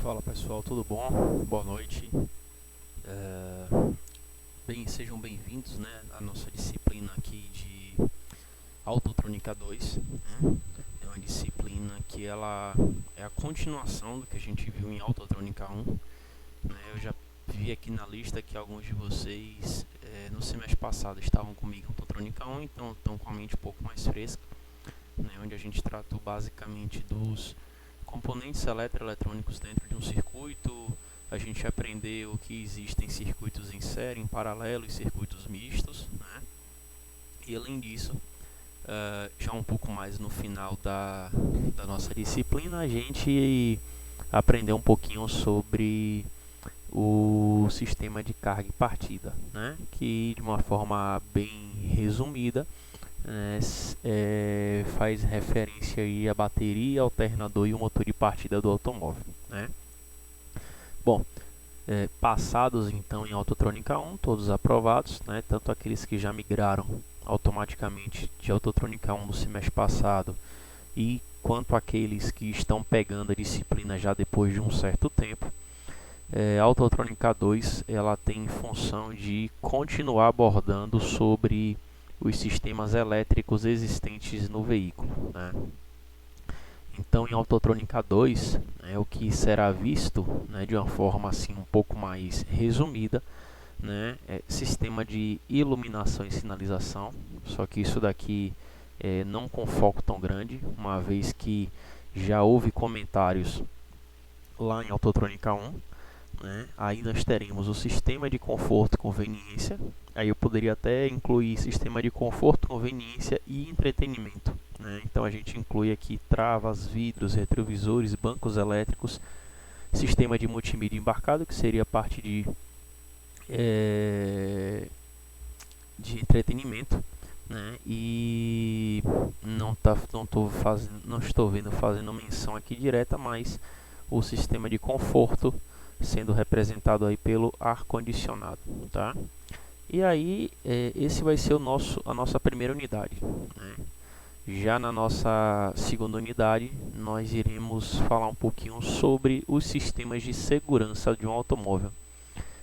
Fala pessoal, tudo bom? Boa noite. É, sejam bem-vindos, né, à nossa disciplina aqui de Autotrônica 2, né? É uma disciplina que ela é a continuação do que a gente viu em Autotrônica 1, né? Eu já vi aqui na lista que alguns de vocês no semestre passado estavam comigo em Autotrônica 1, então estão com a mente um pouco mais fresca, né, onde a gente tratou basicamente dos componentes eletroeletrônicos dentro de um circuito. A gente aprendeu que existem circuitos em série, em paralelo e circuitos mistos, né? E além disso, já um pouco mais no final da nossa disciplina, a gente aprendeu um pouquinho sobre o sistema de carga e partida, né? Que de uma forma bem resumida faz referência aí à bateria, alternador e o motor de partida do automóvel, né? Bom, passados então em Autotrônica 1, todos aprovados, né? Tanto aqueles que já migraram automaticamente de Autotrônica 1 no semestre passado e quanto aqueles que estão pegando a disciplina já depois de um certo tempo. A Autotrônica 2 ela tem função de continuar abordando sobre os sistemas elétricos existentes no veículo, né? Então, em Autotrônica 2, o que será visto, né, de uma forma assim um pouco mais resumida, né, é sistema de iluminação e sinalização. Só que isso daqui não com foco tão grande, uma vez que já houve comentários lá em Autotrônica 1. Né? Aí nós teremos o sistema de conforto e conveniência. Aí eu poderia até incluir sistema de conforto, conveniência e entretenimento, né? Então a gente inclui aqui travas, vidros, retrovisores, bancos elétricos, sistema de multimídia embarcado, que seria a parte de entretenimento, né? E não estou vendo fazendo menção aqui direta, mas o sistema de conforto sendo representado aí pelo ar condicionado, tá? E aí esse vai ser a nossa primeira unidade, né? Já na nossa segunda unidade nós iremos falar um pouquinho sobre os sistemas de segurança de um automóvel.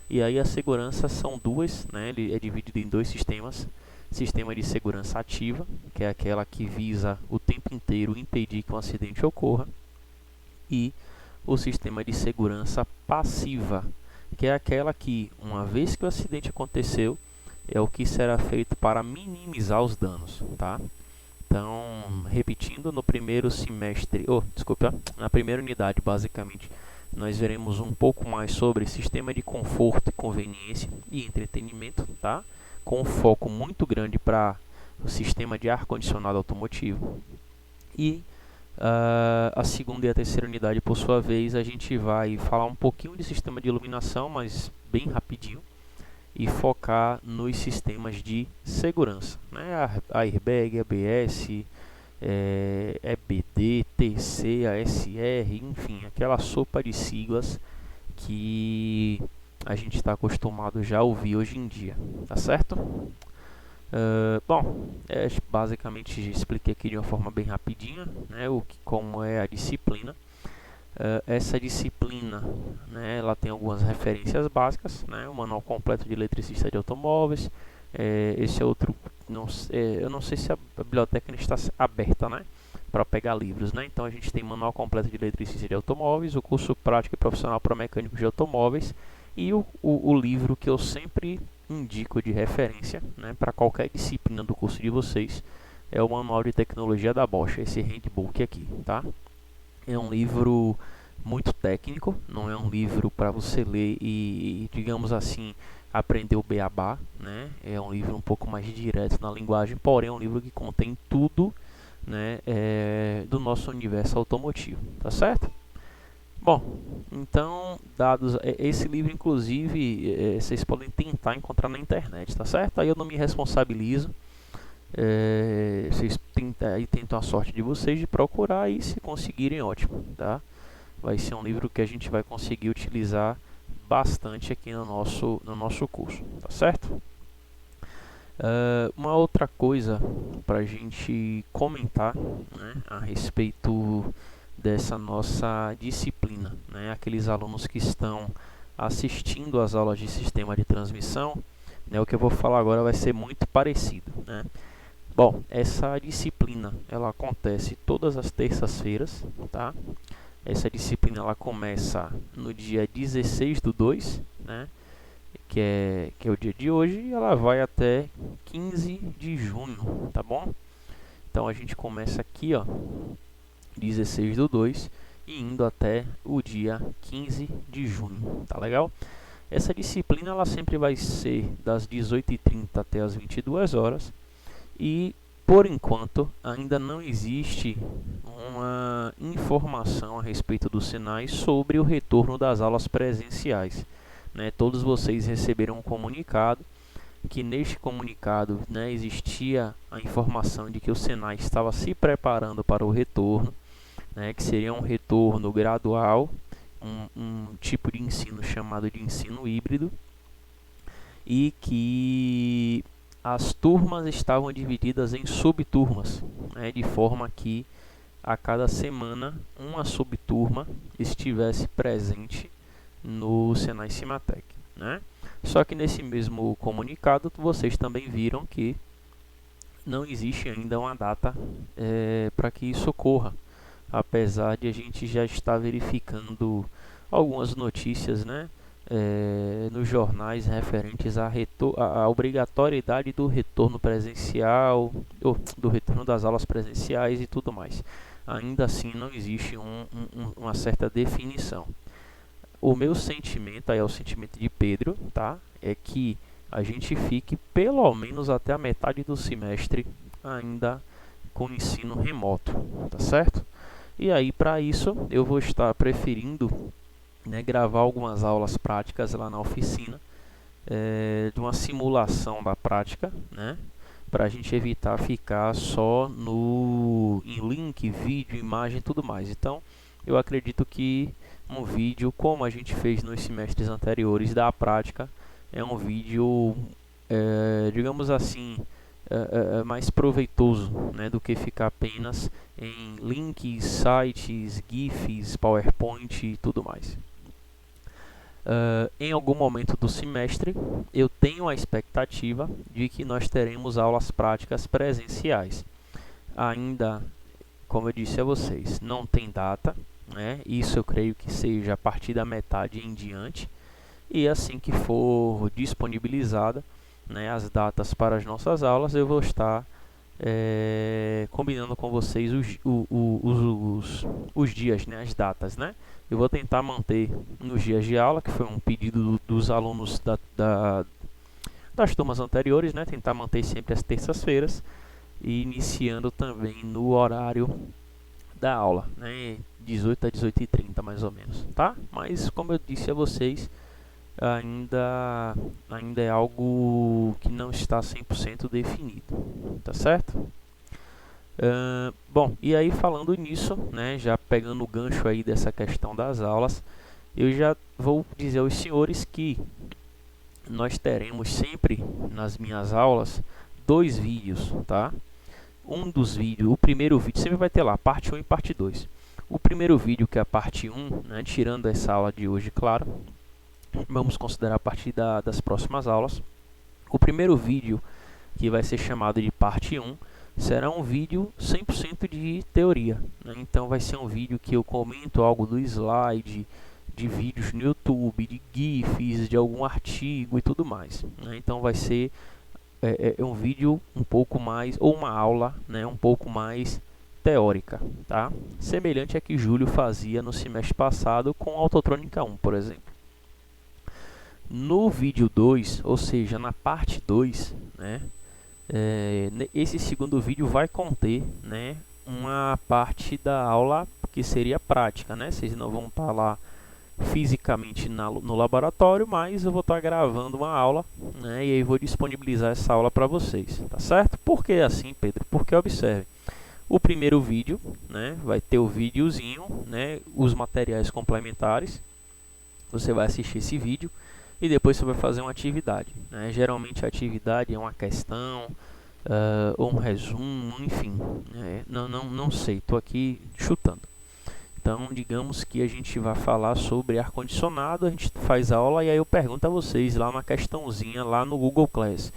E aí a segurança são duas, né? Ele é dividido em dois sistemas. Sistema de segurança ativa, que é aquela que visa o tempo inteiro impedir que um acidente ocorra, e o sistema de segurança passiva, que é aquela que, uma vez que o acidente aconteceu, é o que será feito para minimizar os danos, tá? Então, repetindo, no primeiro semestre, na primeira unidade, basicamente, nós veremos um pouco mais sobre sistema de conforto, conveniência e entretenimento, tá? Com um foco muito grande para o sistema de ar-condicionado automotivo. E a segunda e a terceira unidade, por sua vez, a gente vai falar um pouquinho de sistema de iluminação, mas bem rapidinho, e focar nos sistemas de segurança, né? Airbag, ABS, EBD, TC, ASR, enfim, aquela sopa de siglas que a gente está acostumado já a ouvir hoje em dia, tá certo? Basicamente expliquei aqui de uma forma bem rapidinha, né, como é a disciplina. Essa disciplina, né, ela tem algumas referências básicas, né, o manual completo de eletricista de automóveis. Esse é outro, eu não sei se a biblioteca está aberta, né, para pegar livros, né? Então a gente tem manual completo de eletricista de automóveis, o curso prático e profissional para mecânicos de automóveis e o livro que eu sempre indico de referência, né, para qualquer disciplina do curso de vocês, é o manual de tecnologia da Bosch, esse handbook aqui, tá? É um livro muito técnico, não é um livro para você ler e, digamos assim, aprender o beabá, né? É um livro um pouco mais direto na linguagem, porém é um livro que contém tudo, né, do nosso universo automotivo, tá certo? Bom, então, dados esse livro, inclusive, vocês podem tentar encontrar na internet, tá certo? Aí eu não me responsabilizo. Vocês tentam a sorte de vocês de procurar e se conseguirem, ótimo, tá? Vai ser um livro que a gente vai conseguir utilizar bastante aqui no nosso curso, tá certo? Uma outra coisa para a gente comentar, né, a respeito dessa nossa disciplina, né? Aqueles alunos que estão assistindo às aulas de sistema de transmissão, né? O que eu vou falar agora vai ser muito parecido, né? Bom, essa disciplina ela acontece todas as terças-feiras, tá? Essa disciplina ela começa no dia 16/2, né? Que é o dia de hoje, e ela vai até 15 de junho, tá bom? Então a gente começa aqui, ó, 16/2 e indo até o dia 15 de junho, tá legal? Essa disciplina ela sempre vai ser das 18h30 até as 22 horas e, por enquanto, ainda não existe uma informação a respeito dos Senai sobre o retorno das aulas presenciais, né? Todos vocês receberam um comunicado, que neste comunicado, né, existia a informação de que o Senai estava se preparando para o retorno, né, que seria um retorno gradual, um tipo de ensino chamado de ensino híbrido, e que as turmas estavam divididas em subturmas, né, de forma que a cada semana uma subturma estivesse presente no Senai Cimatec, né? Só que nesse mesmo comunicado vocês também viram que não existe ainda uma data para que isso ocorra, apesar de a gente já estar verificando algumas notícias, né, nos jornais referentes à obrigatoriedade do retorno presencial, ou do retorno das aulas presenciais e tudo mais. Ainda assim não existe uma certa definição. O meu sentimento, aí é o sentimento de Pedro, tá? É que a gente fique pelo menos até a metade do semestre ainda com ensino remoto, tá certo? E aí, para isso, eu vou estar preferindo, né, gravar algumas aulas práticas lá na oficina, de uma simulação da prática, né? Para a gente evitar ficar só em link, vídeo, imagem e tudo mais. Então, eu acredito que um vídeo, como a gente fez nos semestres anteriores da prática, é um vídeo, digamos assim, mais proveitoso, né, do que ficar apenas em links, sites, GIFs, PowerPoint e tudo mais. Em algum momento do semestre, eu tenho a expectativa de que nós teremos aulas práticas presenciais. Ainda, como eu disse a vocês, não tem data, né? Isso eu creio que seja a partir da metade em diante. E assim que for disponibilizada, né, as datas para as nossas aulas, eu vou estar combinando com vocês os dias, né, as datas, né? Eu vou tentar manter nos dias de aula, que foi um pedido dos alunos das turmas anteriores, né? Tentar manter sempre as terças-feiras e iniciando também no horário da aula, né? 18 a 18h30 mais ou menos, tá? Mas como eu disse a vocês, ainda é algo que não está 100% definido, tá certo? Bom, e aí falando nisso, né, já pegando o gancho aí dessa questão das aulas, eu já vou dizer aos senhores que nós teremos sempre nas minhas aulas 2 vídeos, tá? O primeiro vídeo sempre vai ter lá, parte 1 e parte 2. O primeiro vídeo, que é a parte 1, né, tirando essa aula de hoje, claro, vamos considerar a partir das próximas aulas. O primeiro vídeo, que vai ser chamado de parte 1, será um vídeo 100% de teoria, né? Então vai ser um vídeo que eu comento algo do slide, de vídeos no YouTube, de GIFs, de algum artigo e tudo mais, né? Então vai ser um vídeo um pouco mais, ou uma aula, né, um pouco mais teórica, tá? Semelhante a que Júlio fazia no semestre passado com Autotrônica 1, por exemplo. No vídeo 2, ou seja, na parte 2, né, esse segundo vídeo vai conter, né, uma parte da aula que seria prática, né? Vocês não vão estar lá fisicamente no laboratório, mas eu vou estar gravando uma aula, né, e aí vou disponibilizar essa aula para vocês, tá certo? Por que assim, Pedro? Porque observe, o primeiro vídeo, né, vai ter o videozinho, né, os materiais complementares, você vai assistir esse vídeo e depois você vai fazer uma atividade, né? Geralmente a atividade é uma questão, ou um resumo, enfim, não sei, estou aqui chutando. Então, digamos que a gente vai falar sobre ar-condicionado, a gente faz a aula e aí eu pergunto a vocês lá uma questãozinha lá no Google Class.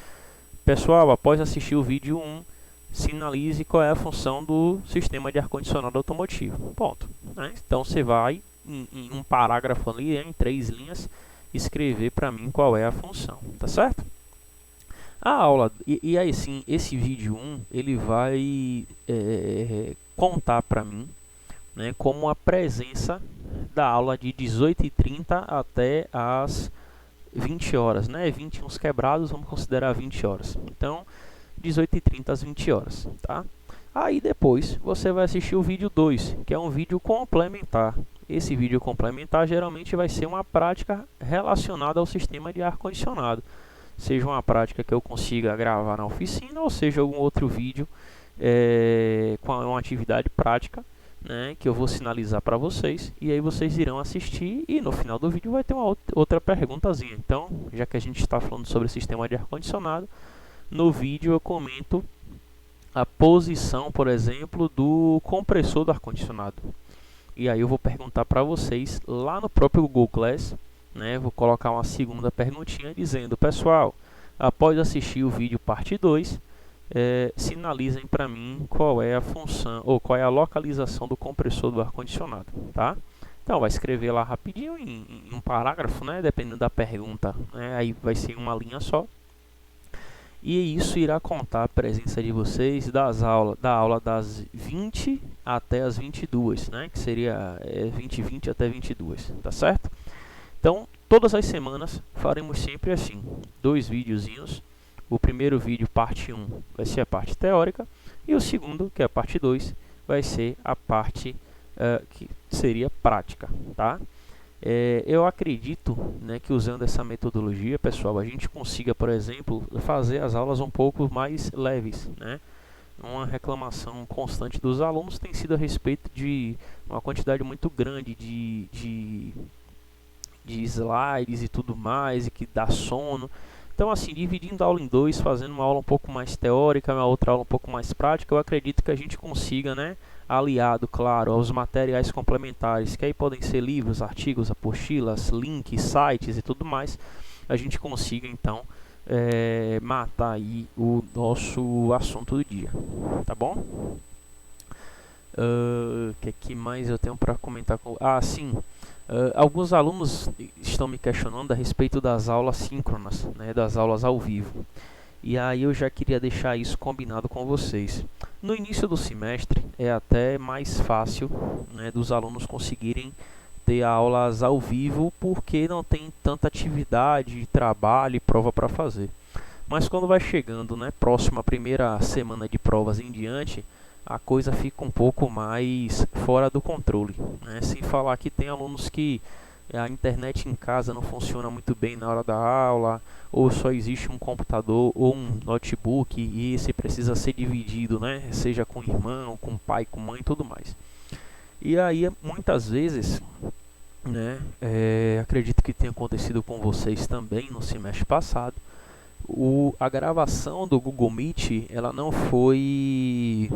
Pessoal, após assistir o vídeo 1, sinalize qual é a função do sistema de ar-condicionado automotivo. Ponto. Né? Então, você vai em um parágrafo ali, em 3 linhas, escrever para mim qual é a função. Tá certo? A aula, e aí sim, esse vídeo 1, ele vai contar para mim, né, como a presença da aula de 18h30 até as 20 horas, né, 20 uns quebrados, vamos considerar 20 horas. Então, 18h30 às 20 horas, tá? Aí depois você vai assistir o vídeo 2, que é um vídeo complementar. Esse vídeo complementar geralmente vai ser uma prática relacionada ao sistema de ar-condicionado. Seja uma prática que eu consiga gravar na oficina, ou seja algum outro vídeo com uma atividade prática, né, que eu vou sinalizar para vocês, e aí vocês irão assistir e no final do vídeo vai ter uma outra perguntazinha. Então, já que a gente está falando sobre o sistema de ar-condicionado, no vídeo eu comento a posição, por exemplo, do compressor do ar-condicionado. E aí eu vou perguntar para vocês lá no próprio Google Class, né, vou colocar uma segunda perguntinha dizendo: pessoal, após assistir o vídeo parte 2, sinalizem para mim qual é a função ou qual é a localização do compressor do ar-condicionado, tá? Então vai escrever lá rapidinho em um parágrafo, né, dependendo da pergunta, né, aí vai ser uma linha só. E isso irá contar a presença de vocês da aula das 20 até as 22, né, que seria 20h20 até 22, tá certo? Então, todas as semanas faremos sempre assim, 2 videozinhos. O primeiro vídeo, parte 1, vai ser a parte teórica, e o segundo, que é a parte 2, vai ser a parte que seria prática, tá? Eu acredito, né, que usando essa metodologia, pessoal, a gente consiga, por exemplo, fazer as aulas um pouco mais leves, né? Uma reclamação constante dos alunos tem sido a respeito de uma quantidade muito grande de slides e tudo mais, e que dá sono. Então, assim, dividindo a aula em 2, fazendo uma aula um pouco mais teórica, uma outra aula um pouco mais prática, eu acredito que a gente consiga, né, aliado, claro, aos materiais complementares, que aí podem ser livros, artigos, apostilas, links, sites e tudo mais, a gente consiga, então, matar aí o nosso assunto do dia, tá bom? Que mais eu tenho para comentar? Sim. Alguns alunos estão me questionando a respeito das aulas síncronas, né, das aulas ao vivo. E aí eu já queria deixar isso combinado com vocês. No início do semestre é até mais fácil, né, dos alunos conseguirem ter aulas ao vivo, porque não tem tanta atividade, trabalho e prova para fazer. Mas quando vai chegando, né, próximo à primeira semana de provas em diante, a coisa fica um pouco mais fora do controle, né? Sem falar que tem alunos que a internet em casa não funciona muito bem na hora da aula, ou só existe um computador ou um notebook e esse precisa ser dividido, né? Seja com irmão, com pai, com mãe e tudo mais. E aí muitas vezes, né, acredito que tenha acontecido com vocês também no semestre passado, a gravação do Google Meet ela não foi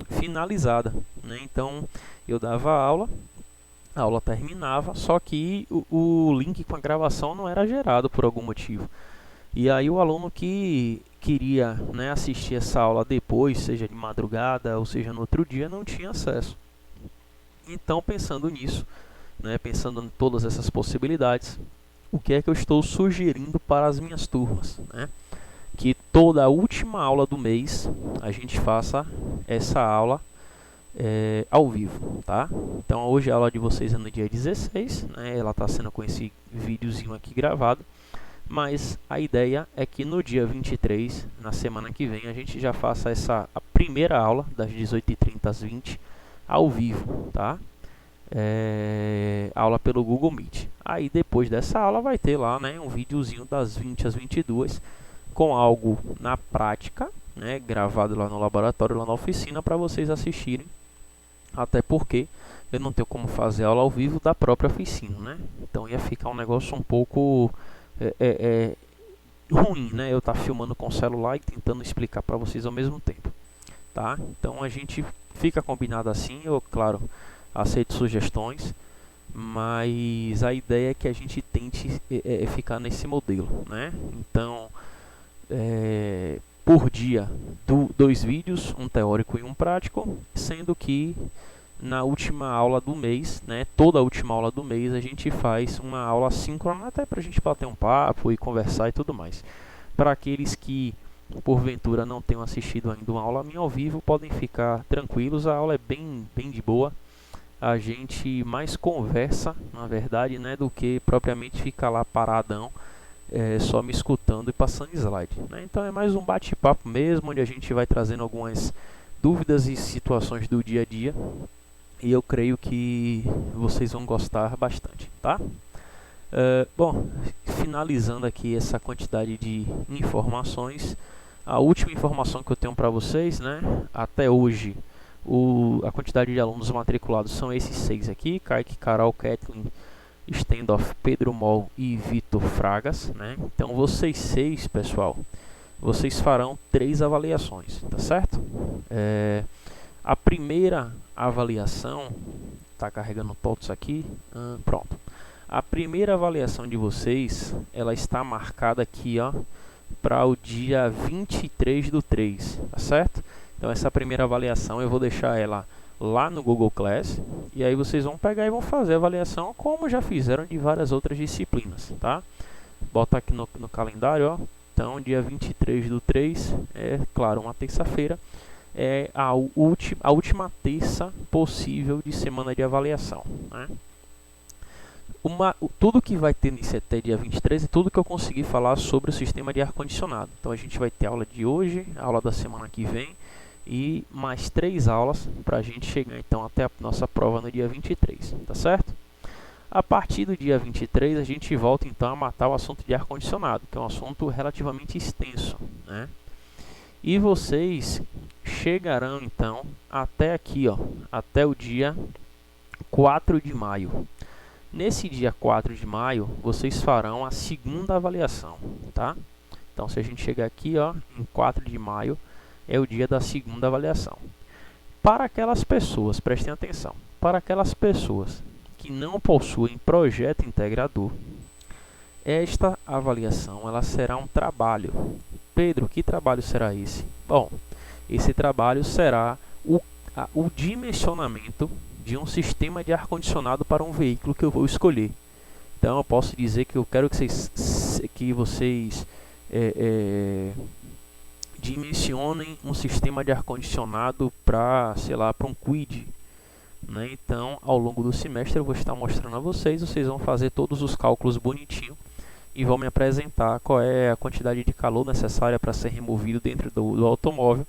finalizada, né? Então eu dava a aula terminava, só que o link com a gravação não era gerado por algum motivo. E aí o aluno que queria, né, assistir essa aula depois, seja de madrugada ou seja no outro dia, não tinha acesso. Então, pensando nisso, né, pensando em todas essas possibilidades, o que é que eu estou sugerindo para as minhas turmas, né? Que toda a última aula do mês a gente faça essa aula ao vivo, tá? Então hoje a aula de vocês é no dia 16, né? Ela está sendo com esse videozinho aqui gravado, mas a ideia é que no dia 23, na semana que vem, a gente já faça a primeira aula das 18h30 às 20 ao vivo, tá? Aula pelo Google Meet. Aí depois dessa aula vai ter lá, né, um videozinho das 20 às 22 com algo na prática, né, gravado lá no laboratório, lá na oficina, para vocês assistirem. Até porque eu não tenho como fazer aula ao vivo da própria oficina, né? Então ia ficar um negócio um pouco ruim, né? Eu estar filmando com o celular e tentando explicar para vocês ao mesmo tempo, tá? Então a gente fica combinado assim. Eu, claro, aceito sugestões, mas a ideia é que a gente tente ficar nesse modelo, né? Então, por dia, 2 vídeos, um teórico e um prático, sendo que na última aula do mês, né, toda a última aula do mês, a gente faz uma aula síncrona, até para a gente bater um papo e conversar e tudo mais. Para aqueles que porventura não tenham assistido ainda uma aula minha ao vivo, podem ficar tranquilos, a aula é bem de boa. A gente mais conversa, na verdade, né, do que propriamente ficar lá paradão, só me escutando e passando slide, né? Então é mais um bate-papo mesmo, onde a gente vai trazendo algumas dúvidas e situações do dia a dia, e eu creio que vocês vão gostar bastante, tá? Bom, finalizando aqui essa quantidade de informações, a última informação que eu tenho para vocês, né, até hoje, a quantidade de alunos matriculados são esses 6 aqui: Kaique, Carol, Kathleen, Stendorf, Pedro Moll e Vitor Fragas, né? Então vocês 6, pessoal, vocês farão 3 avaliações, tá certo? A primeira avaliação, tá carregando todos aqui, pronto. A primeira avaliação de vocês, ela está marcada aqui, ó, para o dia 23/3, tá certo? Então essa primeira avaliação eu vou deixar ela lá no Google Class, e aí vocês vão pegar e vão fazer a avaliação como já fizeram de várias outras disciplinas, tá? Bota aqui no calendário, ó. Então dia 23/3, claro, uma terça-feira, é a última terça possível de semana de avaliação, né? Tudo que vai ter nesse até dia 23 é tudo que eu consegui falar sobre o sistema de ar-condicionado. Então a gente vai ter aula de hoje, aula da semana que vem e mais 3 aulas para a gente chegar então até a nossa prova no dia 23, tá certo? A partir do dia 23 a gente volta então a matar o assunto de ar-condicionado, que é um assunto relativamente extenso, né? E vocês chegarão então até aqui, ó, até o dia 4 de maio. Nesse dia 4 de maio, vocês farão a segunda avaliação, tá? Então, se a gente chegar aqui, ó, em 4 de maio, é o dia da segunda avaliação. Para aquelas pessoas, prestem atenção, para aquelas pessoas que não possuem projeto integrador, esta avaliação ela será um trabalho. Pedro, que trabalho será esse? Bom, esse trabalho será o dimensionamento de um sistema de ar-condicionado para um veículo que eu vou escolher. Então eu posso dizer que eu quero que vocês dimensionem um sistema de ar-condicionado para, sei lá, para um Kwid, né? Então ao longo do semestre eu vou estar mostrando a vocês vão fazer todos os cálculos bonitinho e vão me apresentar qual é a quantidade de calor necessária para ser removido dentro do automóvel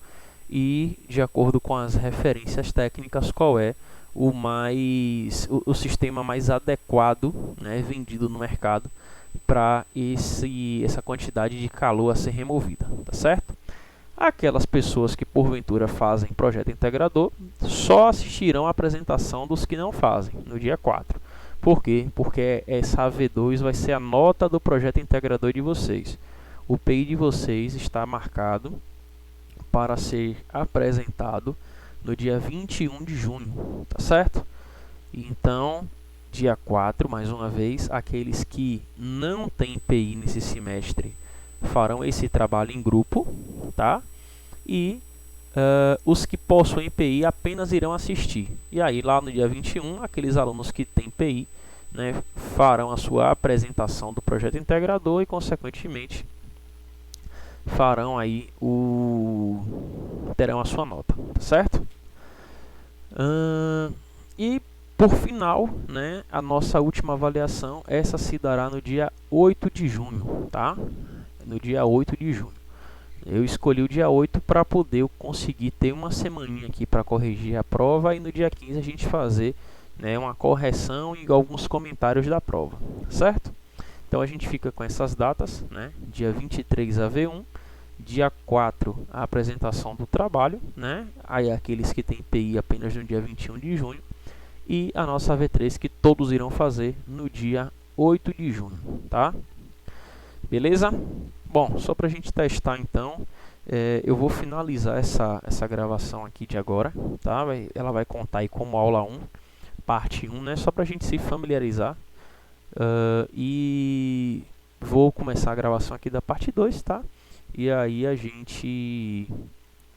e, de acordo com as referências técnicas, qual é o sistema mais adequado, né, vendido no mercado para essa quantidade de calor a ser removida, tá certo? Aquelas pessoas que porventura fazem projeto integrador só assistirão a apresentação dos que não fazem no dia 4. Por quê? Porque essa AV2 vai ser a nota do projeto integrador de vocês. O PI de vocês está marcado para ser apresentado no dia 21 de junho, tá certo? Então, dia 4, mais uma vez, aqueles que não têm PI nesse semestre farão esse trabalho em grupo, tá? E os que possuem PI apenas irão assistir. E aí, lá no dia 21, aqueles alunos que têm PI, né, farão a sua apresentação do projeto integrador e, consequentemente, farão aí terão a sua nota, tá certo? E por final, né, a nossa última avaliação, essa se dará no dia 8 de junho, tá? No dia 8 de junho. Eu escolhi o dia 8 para poder conseguir ter uma semaninha aqui para corrigir a prova e no dia 15 a gente fazer, né, uma correção e alguns comentários da prova, certo? Então a gente fica com essas datas, né? Dia 23 AV1, dia 4 a apresentação do trabalho, né? Aí aqueles que têm PI apenas no dia 21 de junho e a nossa AV3 que todos irão fazer no dia 8 de junho, tá? Beleza? Bom, só para a gente testar então, eu vou finalizar essa gravação aqui de agora, tá? Ela vai contar aí como aula 1, parte 1, né? Só para a gente se familiarizar. E vou começar a gravação aqui da parte 2, tá? E aí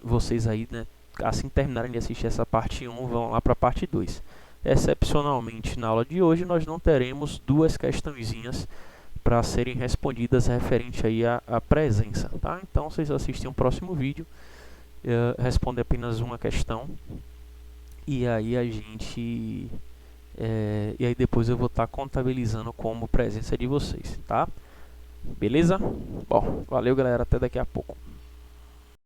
vocês aí, né, assim terminarem de assistir essa parte 1, vão lá para a parte 2. Excepcionalmente, na aula de hoje, nós não teremos duas questõezinhas para serem respondidas referente aí à presença, tá? Então, vocês assistem o próximo vídeo, responde apenas uma questão, e aí e aí depois eu vou estar contabilizando como presença de vocês, tá? Beleza? Bom, valeu galera, até daqui a pouco.